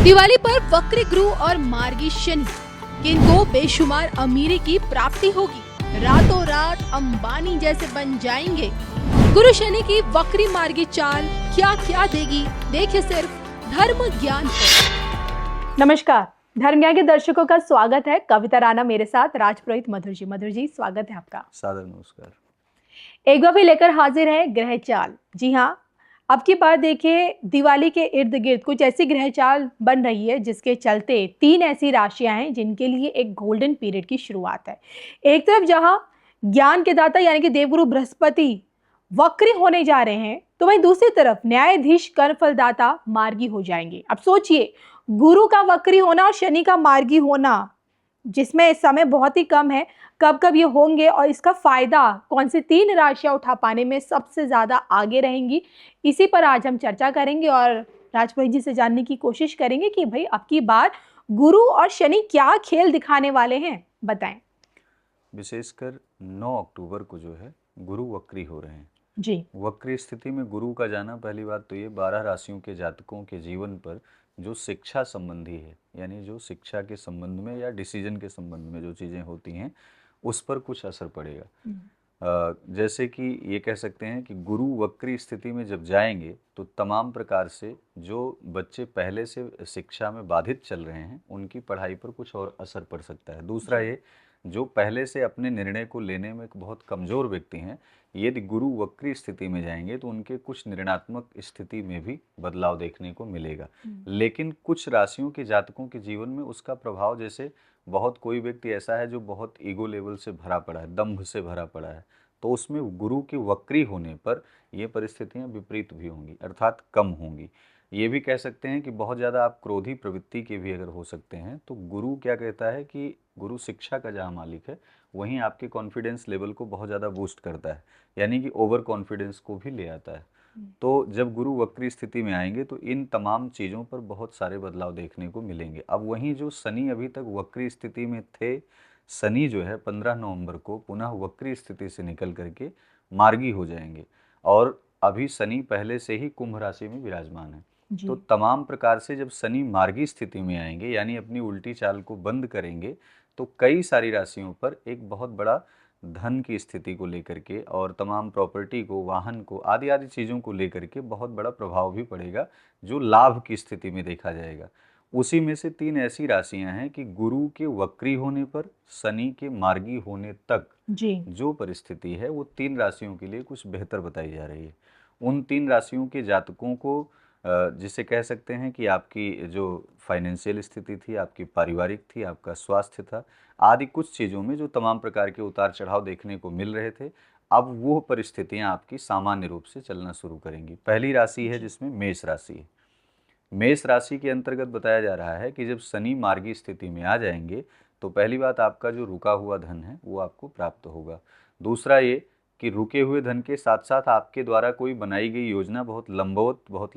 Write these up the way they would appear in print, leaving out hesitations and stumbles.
दिवाली पर वक्र गुरु और मार्गी शनि, किनको बेशुमार अमीरी की प्राप्ति होगी। रातों रात अंबानी जैसे बन जाएंगे। गुरु शनि की वक्री मार्गी चाल क्या क्या देगी, देखिए सिर्फ धर्म ज्ञान पर। नमस्कार, धर्म ज्ञान के दर्शकों का स्वागत है। कविता राणा मेरे साथ, राजपुरोहित मधुर जी स्वागत है आपका। सादर नमस्कार। एक बार फिर लेकर हाजिर है ग्रह चाल। जी हाँ, अब की बार देखिए दिवाली के इर्द गिर्द कुछ ऐसी ग्रह चाल बन रही है जिसके चलते 3 ऐसी राशियां हैं जिनके लिए एक गोल्डन पीरियड की शुरुआत है। एक तरफ जहां ज्ञान के दाता यानी कि देवगुरु बृहस्पति वक्री होने जा रहे हैं, तो वहीं दूसरी तरफ न्यायाधीश कर्मफलदाता मार्गी हो जाएंगे। अब सोचिए, गुरु का वक्री होना और शनि का मार्गी होना, जिसमें समय बहुत ही कम है, कब कब ये होंगे और इसका फायदा कौन सी 3 राशियां उठा पाने में सबसे ज्यादा आगे रहेंगी, इसी पर आज हम चर्चा करेंगे और राजपुरोहित जी से जानने की कोशिश करेंगे कि भाई अब की बार गुरु और शनि क्या खेल दिखाने वाले हैं, बताएं। विशेषकर 9 अक्टूबर को जो है गुरु वक्री हो रहे हैं जी। वक्री स्थिति में गुरु का जाना, पहली बात तो ये 12 राशियों के जातकों के जीवन पर जो शिक्षा संबंधी है, यानी जो शिक्षा के संबंध में या डिसीजन के संबंध में जो चीज़ें होती हैं उस पर कुछ असर पड़ेगा। जैसे कि ये कह सकते हैं कि गुरु वक्री स्थिति में जब जाएंगे तो तमाम प्रकार से जो बच्चे पहले से शिक्षा में बाधित चल रहे हैं उनकी पढ़ाई पर कुछ और असर पड़ सकता है। दूसरा ये, जो पहले से अपने निर्णय को लेने में बहुत कमज़ोर व्यक्ति हैं, यदि गुरु वक्री स्थिति में जाएंगे तो उनके कुछ निर्णयात्मक स्थिति में भी बदलाव देखने को मिलेगा। लेकिन कुछ राशियों के जातकों के जीवन में उसका प्रभाव, जैसे बहुत कोई व्यक्ति ऐसा है जो बहुत ईगो लेवल से भरा पड़ा है, दंभ से भरा पड़ा है, तो उसमें गुरु के वक्री होने पर ये परिस्थितियां विपरीत भी होंगी, अर्थात कम होंगी। ये भी कह सकते हैं कि बहुत ज़्यादा आप क्रोधी प्रवृत्ति के भी अगर हो सकते हैं, तो गुरु क्या कहता है कि गुरु शिक्षा का जहाँ मालिक है वहीं आपके कॉन्फिडेंस लेवल को बहुत ज़्यादा बूस्ट करता है, यानी कि ओवर कॉन्फिडेंस को भी ले आता है। तो जब गुरु वक्री स्थिति में आएंगे तो इन तमाम चीज़ों पर बहुत सारे बदलाव देखने को मिलेंगे। अब वहीं जो शनि अभी तक वक्री स्थिति में थे, शनि जो है 15 नवंबर को पुनः वक्री स्थिति से निकल करके मार्गी हो जाएंगे और अभी शनि पहले से ही कुंभ राशि में विराजमान है। तो तमाम प्रकार से जब शनि मार्गी स्थिति में आएंगे, यानी अपनी उल्टी चाल को बंद करेंगे, तो कई सारी राशियों पर एक बहुत बड़ा धन की स्थिति को लेकर के और तमाम प्रॉपर्टी को, वाहन को, आदि आदि चीज़ों को लेकर के बहुत बड़ा प्रभाव भी पड़ेगा, जो लाभ की स्थिति में देखा जाएगा। उसी में से 3 ऐसी राशियां हैं कि गुरु के वक्री होने पर शनि के मार्गी होने तक जो परिस्थिति है वो 3 राशियों के लिए कुछ बेहतर बताई जा रही है। उन 3 राशियों के जातकों को जिसे कह सकते हैं कि आपकी जो फाइनेंशियल स्थिति थी, आपकी पारिवारिक थी, आपका स्वास्थ्य था, आदि कुछ चीज़ों में जो तमाम प्रकार के उतार चढ़ाव देखने को मिल रहे थे, अब वो परिस्थितियां आपकी सामान्य रूप से चलना शुरू करेंगी। पहली राशि है जिसमें मेष राशि है। मेष राशि के अंतर्गत बताया जा रहा है कि जब शनि मार्गी स्थिति में आ जाएंगे तो पहली बात, आपका जो रुका हुआ धन है वो आपको प्राप्त होगा। दूसरा ये कि रुके हुए धन के साथ साथ आपके द्वारा कोई बनाई गई योजना बहुत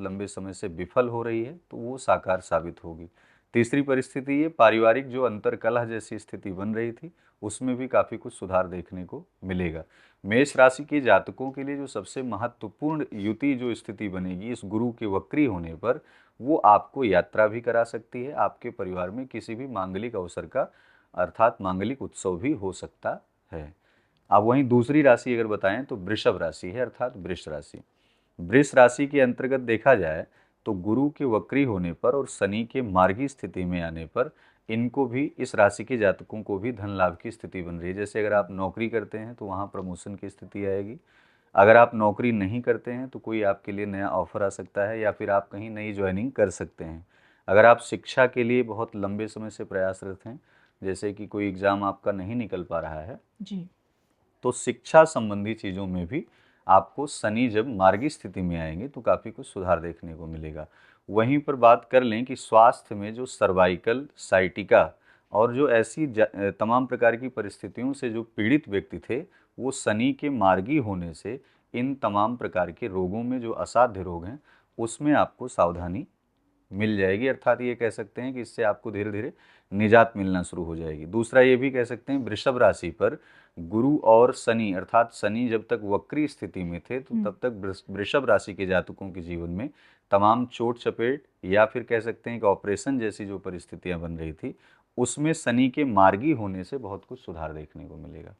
लंबे समय से विफल हो रही है तो वो साकार साबित होगी। तीसरी परिस्थिति ये, पारिवारिक जो अंतर्कलह जैसी स्थिति बन रही थी उसमें भी काफ़ी कुछ सुधार देखने को मिलेगा। मेष राशि के जातकों के लिए जो सबसे महत्वपूर्ण युति जो स्थिति बनेगी इस गुरु के वक्री होने पर, वो आपको यात्रा भी करा सकती है, आपके परिवार में किसी भी मांगलिक अवसर का अर्थात मांगलिक उत्सव भी हो सकता है। अब वहीं दूसरी राशि अगर बताएं तो वृषभ राशि है, अर्थात वृष राशि। वृष राशि के अंतर्गत देखा जाए तो गुरु के वक्री होने पर और शनि के मार्गी स्थिति में आने पर इनको भी, इस राशि के जातकों को भी धन लाभ की स्थिति बन रही है। जैसे अगर आप नौकरी करते हैं तो वहाँ प्रमोशन की स्थिति आएगी, अगर आप नौकरी नहीं करते हैं तो कोई आपके लिए नया ऑफर आ सकता है या फिर आप कहीं नई ज्वाइनिंग कर सकते हैं। अगर आप शिक्षा के लिए बहुत लंबे समय से प्रयासरत हैं, जैसे कि कोई एग्ज़ाम आपका नहीं निकल पा रहा है जी, तो शिक्षा संबंधी चीज़ों में भी आपको शनि जब मार्गी स्थिति में आएंगे तो काफ़ी कुछ सुधार देखने को मिलेगा। वहीं पर बात कर लें कि स्वास्थ्य में जो सर्वाइकल, साइटिका और जो ऐसी तमाम प्रकार की परिस्थितियों से जो पीड़ित व्यक्ति थे, वो शनि के मार्गी होने से इन तमाम प्रकार के रोगों में, जो असाध्य रोग हैं, उसमें आपको सावधानी मिल जाएगी। अर्थात ये कह सकते हैं कि इससे आपको धीरे धीरे निजात मिलना शुरू हो जाएगी। दूसरा ये भी कह सकते हैं, वृषभ राशि पर गुरु और शनि, अर्थात शनि जब तक वक्री स्थिति में थे तो तब तक वृषभ राशि के जातकों के जीवन में तमाम चोट चपेट या फिर कह सकते हैं कि ऑपरेशन जैसी जो परिस्थितियां बन रही थी, उसमें शनि के मार्गी होने से बहुत कुछ सुधार देखने को मिलेगा।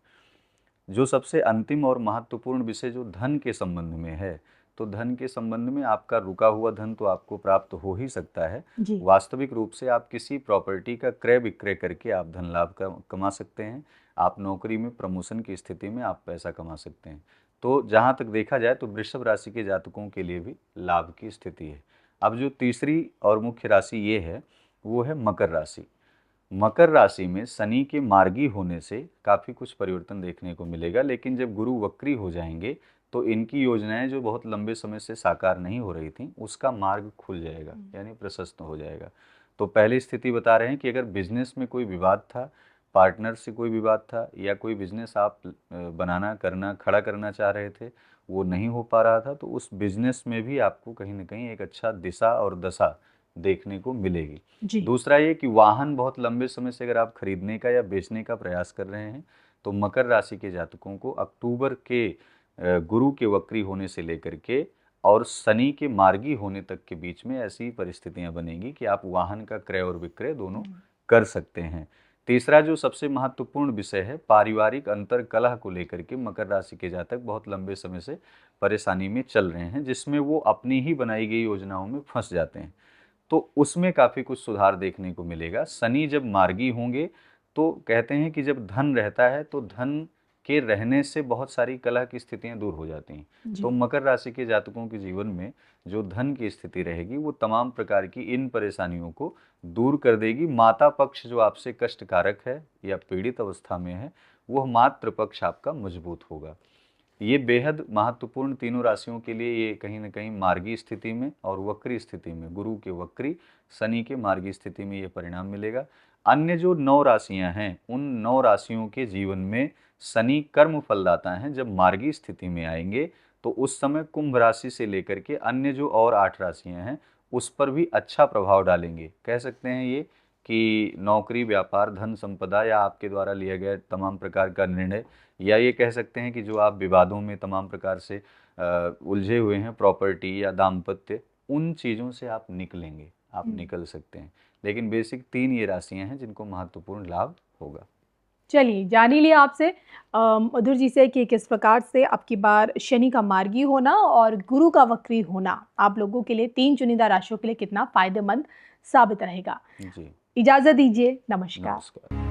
जो सबसे अंतिम और महत्वपूर्ण विषय जो धन के संबंध में है, तो धन के संबंध में आपका रुका हुआ धन तो आपको प्राप्त हो ही सकता है। जी। वास्तविक रूप से आप किसी प्रॉपर्टी का क्रय विक्रय करके आप धन लाभ कमा सकते हैं। आप नौकरी में प्रमोशन की स्थिति में आप पैसा कमा सकते हैं। तो जहाँ तक देखा जाए तो वृषभ राशि के जातकों के लिए भी लाभ की स्थिति है। अब जो तीसरी और मुख्य राशि ये है, वो है मकर राशि। मकर राशि में शनि के मार्गी होने से काफ़ी कुछ परिवर्तन देखने को मिलेगा, लेकिन जब गुरु वक्री हो जाएंगे तो इनकी योजनाएं जो बहुत लंबे समय से साकार नहीं हो रही थी, उसका मार्ग खुल जाएगा, यानी प्रशस्त हो जाएगा। तो पहली स्थिति बता रहे हैं कि अगर बिजनेस में कोई विवाद था, पार्टनर से कोई विवाद था, या कोई बिजनेस आप बनाना करना खड़ा करना चाह रहे थे, वो नहीं हो पा रहा था, तो उस बिजनेस में भी आपको कहीं ना कहीं एक अच्छा दिशा और दशा देखने को मिलेगी। जी। दूसरा ये कि वाहन बहुत लंबे समय से अगर आप खरीदने का या बेचने का प्रयास कर रहे हैं, तो मकर राशि के जातकों को अक्टूबर के गुरु के वक्री होने से लेकर के और शनि के मार्गी होने तक के बीच में ऐसी परिस्थितियां बनेगी कि आप वाहन का क्रय और विक्रय दोनों कर सकते हैं। तीसरा जो सबसे महत्वपूर्ण विषय है, पारिवारिक अंतर कलह को लेकर के मकर राशि के जातक बहुत लंबे समय से परेशानी में चल रहे हैं, जिसमें वो अपनी ही बनाई गई योजनाओं में फंस जाते हैं। तो उसमें काफ़ी कुछ सुधार देखने को मिलेगा। शनि जब मार्गी होंगे तो कहते हैं कि जब धन रहता है तो धन के रहने से बहुत सारी कलह की स्थितियां दूर हो जाती हैं। जी। तो मकर राशि के जातकों के जीवन में जो धन की स्थिति रहेगी वो तमाम प्रकार की इन परेशानियों को दूर कर देगी। माता पक्ष जो आपसे कष्टकारक है या पीड़ित अवस्था में है, वह मातृ पक्ष आपका मजबूत होगा। ये बेहद महत्वपूर्ण तीनों राशियों के लिए ये कहीं ना कहीं मार्गी स्थिति में और वक्री स्थिति में, गुरु के वक्री शनि के मार्गी स्थिति में ये परिणाम मिलेगा। अन्य जो 9 राशियां हैं, उन 9 राशियों के जीवन में शनि कर्म फलदाता हैं। जब मार्गी स्थिति में आएंगे तो उस समय कुंभ राशि से लेकर के अन्य जो और 8 राशियां हैं उस पर भी अच्छा प्रभाव डालेंगे। कह सकते हैं ये कि नौकरी, व्यापार, धन संपदा या आपके द्वारा लिया गया तमाम प्रकार का निर्णय, या ये कह सकते हैं कि जो आप विवादों में तमाम प्रकार से उलझे हुए हैं, प्रॉपर्टी या दाम्पत्य, उन चीज़ों से आप निकलेंगे, आप निकल सकते हैं। लेकिन बेसिक 3 ये राशियां हैं जिनको महत्वपूर्ण लाभ होगा। चलिए, जान ही लिया आपसे मधुर जी से कि किस प्रकार से अब की बार शनि का मार्गी होना और गुरु का वक्री होना आप लोगों के लिए 3 चुनिंदा राशियों के लिए कितना फायदेमंद साबित रहेगा। जी, इजाजत दीजिए, नमस्कार। नमस्कार।